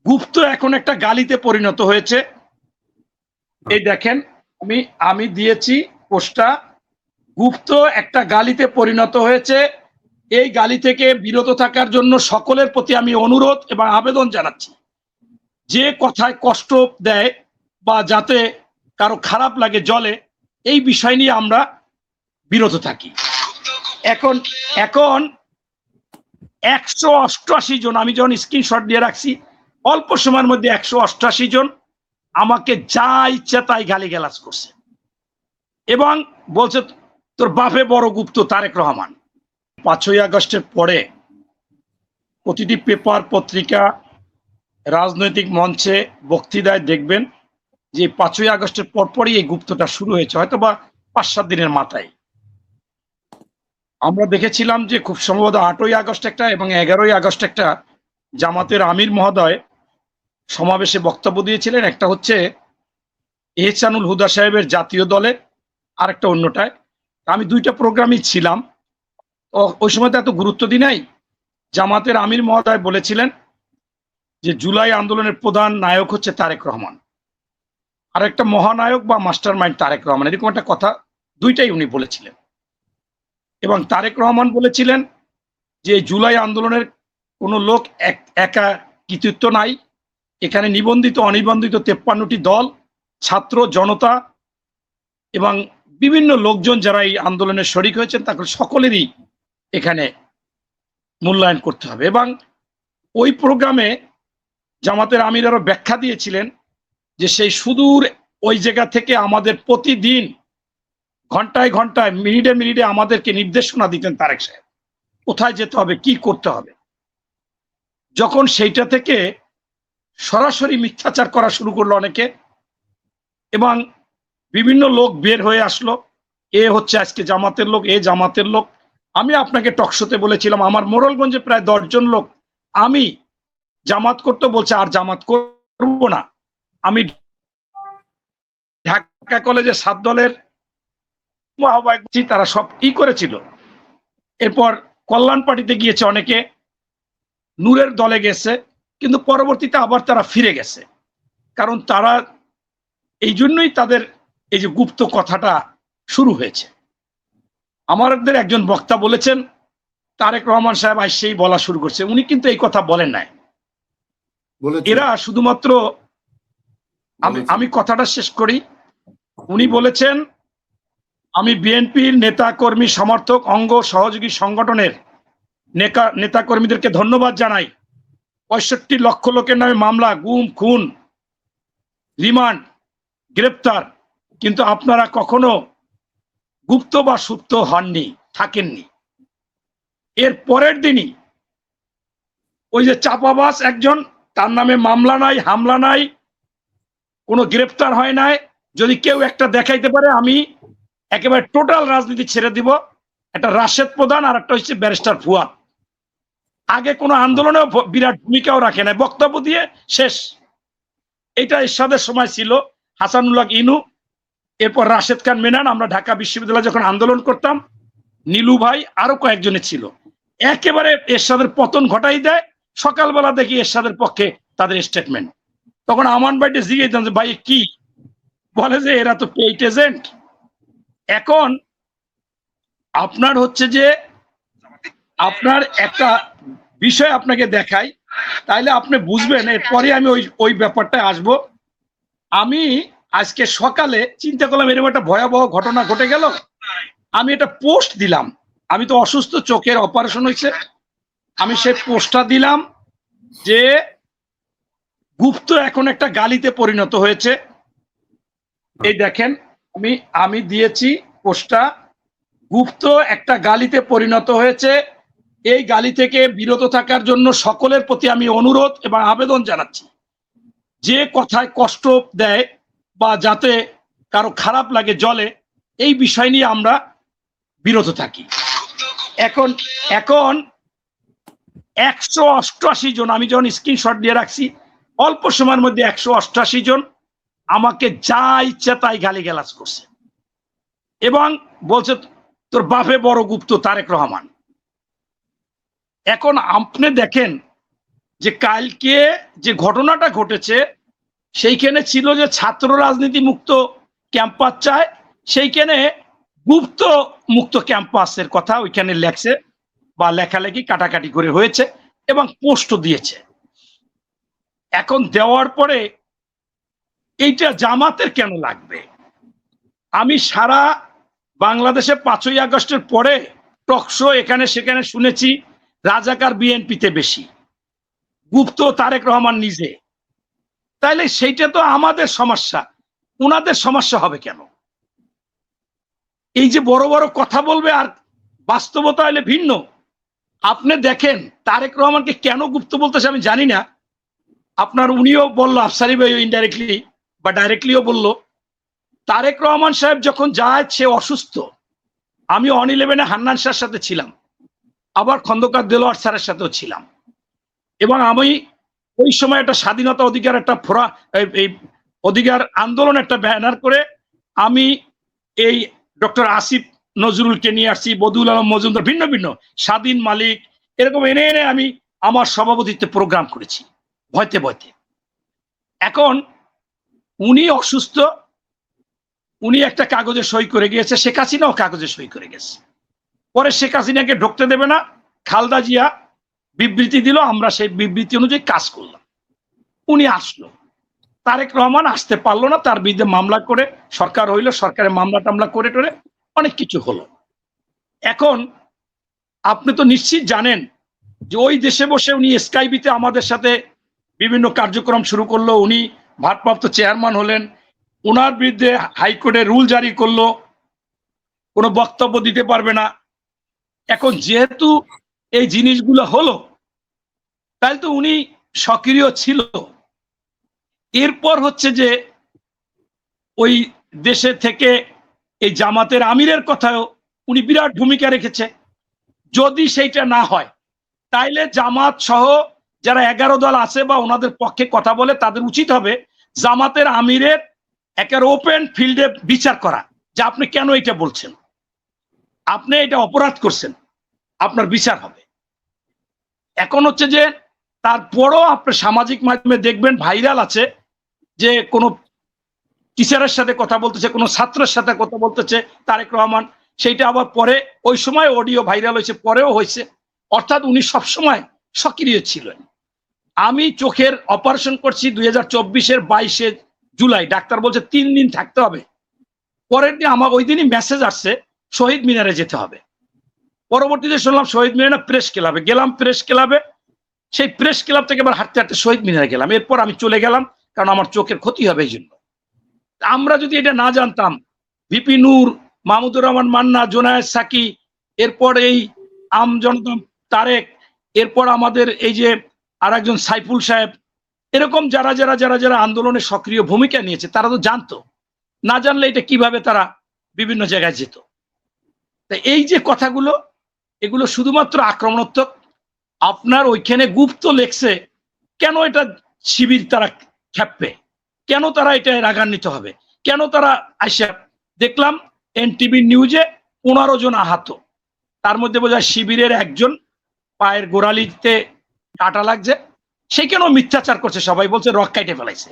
গুপ্ত এখন একটা গালিতে পরিণত হয়েছে। এই দেখেন আমি দিয়েছি পোস্টটা, গুপ্ত একটা গালিতে পরিণত হয়েছে। এই গালি থেকে বিরত থাকার জন্য সকলের প্রতি আমি অনুরোধ এবং আবেদন জানাচ্ছি। যে কথায় কষ্ট দেয় বা যাতে কারো খারাপ লাগে জলে, এই বিষয় নিয়ে আমরা বিরত থাকি। এখন এখন 188 জন, আমি যখন স্ক্রিনশট দিয়ে রাখছি, অল্প সময়ের মধ্যে 188 জন আমাকে যা ইচ্ছা তাই গালিগালাজ করছে এবং বলছে তোর বাপে বড় গুপ্ত তারেক রহমান। 5ই আগস্টের পরে প্রতিটি পেপার, পত্রিকা, রাজনৈতিক মঞ্চে, বক্তৃতায় দেখবেন যে 5ই আগস্টের পরপরই এই গুপ্তটা শুরু হয়েছে, হয়তো বা 5-7 দিনের মাথায়। আমরা দেখেছিলাম যে খুব সম্ভবত 8ই আগস্ট একটা এবং 11ই আগস্ট একটা জামাতের আমির মহোদয় সমাবেশে বক্তব্য দিয়েছিলেন। একটা হচ্ছে এহসানুল হুদা সাহেবের জাতীয় দলে, আর একটা অন্যটায়। আমি দুইটা প্রোগ্রামই ছিলাম। ওই সময় তো এত গুরুত্ব দিই নাই। জামাতের আমির মহোদয় বলেছিলেন যে জুলাই আন্দোলনের প্রধান নায়ক হচ্ছে তারেক রহমান, আর একটা মহানায়ক বা মাস্টার মাইন্ড তারেক রহমান, এরকম একটা কথা দুইটাই উনি বলেছিলেন। এবং তারেক রহমান বলেছিলেন যে জুলাই আন্দোলনের কোনো লোক একা কৃতিত্ব নাই, এখানে নিবন্ধিত অনিবন্ধিত 53টি দল, ছাত্র জনতা এবং বিভিন্ন লোকজন যারা এই আন্দোলনে শরিক হয়েছেন তাদের সকলেরই এখানে মূল্যায়ন করতে হবে। এবং ওই প্রোগ্রামে জামাতের আমির আরো ব্যাখ্যা দিয়েছিলেন যে সেই সুদূর ওই জায়গা থেকে আমাদের প্রতিদিন ঘন্টায় ঘন্টায়, মিনিটে মিনিটে আমাদেরকে নির্দেশনা দিতেন তারেক সাহেব, কোথায় যেতে হবে, কি করতে হবে। যখন সেইটা থেকে সরাসরি মিথ্যাচার করা শুরু করলো অনেকে এবং বিভিন্ন লোক বের হয়ে আসলো, এ হচ্ছে আজকে জামাতের লোক, এ জামাতের লোক। আমি আপনাকে টকশোতে বলেছিলাম আমার মোড়লগঞ্জে প্রায় 10 জন লোক আমি জামাত করতে বলছে, আর জামাত করব না। আমি ঢাকা কলেজে 7 দলের আহ্বায়ক, তারা সব কি করেছিল। এরপর কল্যাণ পার্টিতে গিয়েছে অনেকে, নূরের দলে গেছে, কিন্তু পরবর্তীতে আবার তারা ফিরে গেছে। কারণ তারা এই জন্যই তাদের এই যে গুপ্ত কথাটা শুরু হয়েছে। আমাদের একজন বক্তা বলেছেন তারেক রহমান সাহেব আসছেই বলা শুরু করছে, উনি কিন্তু এই কথা বলেন নাই। এরা শুধুমাত্র, আমি কথাটা শেষ করি। উনি বলেছেন আমি বিএনপির নেতা কর্মী সমর্থক অঙ্গ সহযোগী সংগঠনের নেতা কর্মীদেরকে ধন্যবাদ জানাই। 65 লক্ষ লোকের নামে মামলা, গুম, খুন, রিমান্ড, গ্রেপ্তার, কিন্তু আপনারা কখনো গুপ্ত বা সুপ্ত হননি, থাকেননি। এর পরের দিনই ওই যে চাপাবাজ একজন, তার নামে মামলা নাই, হামলা নাই, কোনো গ্রেপ্তার হয় নাই, যদি কেউ একটা দেখাইতে পারে আমি একেবারে টোটাল রাজনীতি ছেড়ে দিব। একটা রাশেদ প্রধান আর একটা হচ্ছে ব্যারিস্টার ফুয়াদ। আগে কোনো আন্দোলনেও বিরাট ভূমিকাও রাখে নাই, বক্তব্য দিয়ে শেষ। এটা এরশাদের সময় ছিল, হাসানুল্লাহ ইনু, এরপর রাশেদ খান মেনান। আমরা ঢাকা বিশ্ববিদ্যালয়ে যখন আন্দোলন করতাম, নীলু ভাই, আরো কয়েকজনের ছিল। একেবারে এরশাদের পতন ঘটাই দেয়। সকালবেলা দেখি এরশাদের পক্ষে তাদের স্টেটমেন্ট। তখন আমান ভাইকে জিজ্ঞেস যে ভাই কি বলে, যে এরা তো পেইড এজেন্ট। এখন আপনার হচ্ছে যে আপনার একটা বিষয় আপনাকে দেখাই, তাইলে আপনি বুঝবেন। এরপরে আমি ওই ব্যাপারটা আসবো। আমি আজকে সকালে চিন্তা করলাম এরকম একটা ভয়াবহ ঘটনা ঘটে গেল, আমি একটা পোস্ট দিলাম। আমি তো অসুস্থ, চোখের অপারেশন হয়েছে, আমি সেই পোস্টটা দিলাম যে গুপ্ত এখন একটা গালিতে পরিণত হয়েছে। এই দেখেন আমি দিয়েছি পোস্টটা, গুপ্ত একটা গালিতে পরিণত হয়েছে। এই গালি থেকে বিরত থাকার জন্য সকলের প্রতি আমি অনুরোধ এবং আবেদন জানাচ্ছি। যে কথায় কষ্ট দেয় বা যাতে কারো খারাপ লাগে জলে, এই বিষয় নিয়ে আমরা বিরত থাকি। এখন 188 জন, আমি যখন স্ক্রিনশট দিয়ে রাখছি, অল্প সময়ের মধ্যে 188 জন আমাকে যা ইচ্ছা তাই গালিগালাজ করছে এবং বলছে তোর বাপে বড় গুপ্ত তারেক রহমান। এখন আপনি দেখেন যে কালকে যে ঘটনাটা ঘটেছে সেইখানে ছিল যে ছাত্র রাজনীতি মুক্ত ক্যাম্পাস চায়, সেইখানে গুপ্ত মুক্ত ক্যাম্পাসের কথা ওইখানে লেখছে বা লেখালেখি কাটাকাটি করে হয়েছে এবং পোস্ট দিয়েছে। এখন দেওয়ার পরে এইটা জামাতের কেন লাগবে? আমি সারা বাংলাদেশে 5ই আগস্টের পরে টকশো এখানে সেখানে শুনেছি রাজাকার বিএনপিতে বেশি, গুপ্ত তারেক রহমান নিজে। তাইলে সেইটা তো আমাদের সমস্যা, ওনাদের সমস্যা হবে কেন? এই যে বড় বড় কথা বলবে আর বাস্তবতা হলে ভিন্ন। আপনি দেখেন তারেক রহমানকে কেন গুপ্ত বলতেছে আমি জানি না, আপনার উনিও বললো, আফসারি ভাই ইনডাইরেক্টলি বা ডাইরেক্টলিও বললো, তারেক রহমান সাহেব যখন যায় সে অসুস্থ। আমি অন 11-এ হান্নান শাহর সাথে ছিলাম, আবার খন্দকার দেলোয়ার স্যারের সাথেও ছিলাম, এবং আমি ওই সময় একটা স্বাধীনতা অধিকার একটা এই অধিকার আন্দোলন একটা ব্যানার করে আমি এই ডক্টর আসিফ নজরুলকে নিয়ে আসছি, বদিউল আলম মজুমদার, ভিন্ন ভিন্ন স্বাধীন মালিক, এরকম এনে এনে আমি আমার সভাপতিত্বে প্রোগ্রাম করেছি ভয়তে ভয়তে। এখন উনি অসুস্থ, উনি একটা কাগজে সই করে গিয়েছে, শেখ হাসিনাও কাগজে সই করে গেছে। পরে শেখ হাসিনাকে ঢুকতে দেবে না, খালেদা জিয়া বিবৃতি দিল, আমরা সেই বিবৃতি অনুযায়ী কাজ করলাম। উনি আসলো, তারেক রহমান আসতে পারলো না, তার বিরুদ্ধে মামলা করে সরকার হইলো, সরকারের মামলা টামলা করে টরে অনেক কিছু হলো। এখন আপনি তো নিশ্চিত জানেন যে ওই দেশে বসে উনি স্কাইবিতে আমাদের সাথে বিভিন্ন কার্যক্রম শুরু করলো, উনি ভারপ্রাপ্ত চেয়ারম্যান হলেন, ওনার বিরুদ্ধে হাইকোর্টে রুল জারি করলো, কোনো বক্তব্য দিতে পারবে না। এখন যেহেতু এই জিনিসগুলো হলো, তাহলে তো উনি সক্রিয় ছিল। এরপর হচ্ছে যে ওই দেশে থেকে এই জামাতের আমিরের কথাও উনি বিরাট ভূমিকা রেখেছে। যদি সেইটা না হয় তাইলে জামাত সহ যারা 11 দল আছে বা ওনাদের পক্ষে কথা বলে তাদের উচিত হবে জামাতের আমিরের একটা ওপেন ফিল্ডে বিচার করা, যে আপনি কেন এটা বলছেন, আপনি এটা অপরাধ করছেন, আপনার বিচার হবে। এখন হচ্ছে যে তারপরও আপনি সামাজিক মাধ্যমে দেখবেন ভাইরাল আছে যে কোনো টিচারের সাথে কথা বলতেছে, কোনো ছাত্রের সাথে কথা বলতেছে তারেক রহমান, সেইটা আবার পরে ওই সময় অডিও ভাইরাল হয়েছে, পরেও হয়েছে। অর্থাৎ উনি সবসময় সক্রিয় ছিলেন। আমি চোখের অপারেশন করছি 2024-এর 22 জুলাই, ডাক্তার বলছে 3 দিন থাকতে হবে। পরের দিন আমার ওই দিনই মেসেজ আসছে শহীদ মিনারে যেতে হবে। পরবর্তীতে শুনলাম শহীদ মিনারে প্রেস ক্লাবে গেলাম, প্রেস ক্লাবে সেই প্রেস ক্লাব থেকে আবার হাঁটতে হাঁটতে শহীদ মিনারে গেলাম। এরপর আমি চলে গেলাম, কারণ আমার চোখের ক্ষতি হবে এই জন্য। আমরা যদি এটা না জানতাম, ভিপি নূর, মাহমুদুর রহমান মান্না, জোনায়েদ সাকি, এরপর এই আম জনতা তারেক, এরপর আমাদের এই যে আর একজন সাইফুল সাহেব, এরকম যারা যারা যারা যারা আন্দোলনে সক্রিয় ভূমিকা নিয়েছে তারা তো জানতো, না জানলে এটা কিভাবে তারা বিভিন্ন জায়গায় যেত। তাই এই যে কথাগুলো, এগুলো শুধুমাত্র আক্রমণাত্মক। আপনার ওইখানে গুপ্ত লেখছে, কেন এটা শিবির তারা খেপবে, কেন তারা এটা রাগান্বিত হবে, কেন তারা আইসা দেখলাম এনটিভি নিউজে 15 জন আহত, তার মধ্যে বোঝায় শিবিরের একজন পায়ের গোড়ালিতে কাটা লাগছে, সেখানেও মিথ্যাচার করছে, সবাই বলছে রক কাটে ফেলাইছে,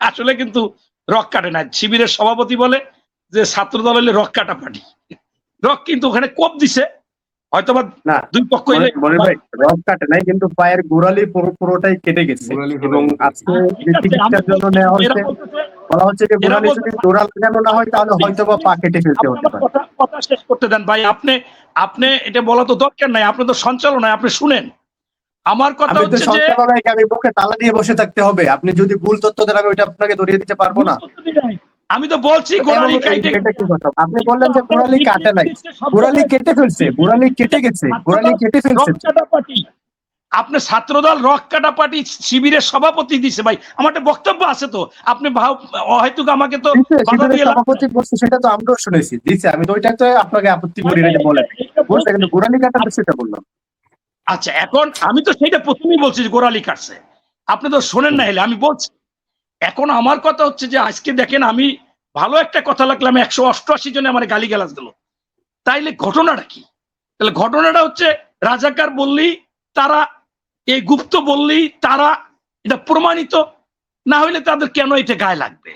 আসলে কিন্তু রক কাটে না। শিবিরের সভাপতি বলে যে ছাত্র দল হলে রক কাটা পার্টি, রক কিন্তু ওখানে কোপ দিছে, হয়তোবা দুই পক্ষ রক কাটে নাই, কিন্তু পায়ের গোড়ালি পুরোটাই কেটে গেছে। এবং আজকে চিকিৎসার জন্য নেওয়া হয়েছে, বলা হচ্ছে যে গোড়ালি যদি জোড়া লাগানো না হয় তাহলে হয়তোবা পা কেটে ফেলতে হতে পারে। কথা শেষ করতে দেন ভাই, আপনি এটা বলা তো দরকার নাই, আপনি তো সঞ্চালনায়, আপনি শুনেন আমার কথা। হচ্ছে যে আমি মুখে তালা দিয়ে বসে থাকতে হবে, আপনি যদি ভুল তথ্য দেন আমি ওইটা আপনাকে ধরিয়ে দিতে পারবো না। আমি তো বলছি গোড়ালি কাটে, আপনি বললেন যে গোড়ালি কাটে নাই, গোড়ালি কেটে ফেলছে, গোড়ালি কেটে গেছে, গোড়ালি কেটে ফেলছে। আপনি ছাত্রদল রক কাটা পার্টি শিবিরের সভাপতি দিছে ভাই, আমার একটা বক্তব্য আছে তো, আপনি হয়তো আমাকে তো সভাপতি বলছে, সেটা তো আমরাও শুনেছি দিছে, আমি তো ওইটা তো আপনাকে আপত্তি করি না, বলেন বলছে, কিন্তু গোড়ালি কাটা সেটা বললাম। আচ্ছা, এখন আমি তো সেইটা প্রথমেই বলছি যে গোড়ালি কাটছে, আপনি তো শোনেন না, হলে আমি বলছি। এখন আমার কথা হচ্ছে যে আজকে দেখেন আমি ভালো একটা কথা লাগলাম, 188 জনে আমার গালিগালাজ দিল, তাইলে ঘটনাটা কি? তাহলে ঘটনাটা হচ্ছে রাজাকার বললেই তারা এই গুপ্ত বললেই তারা এটা প্রমাণিত, না হলে তাদের কেন এটা গায়ে লাগবে?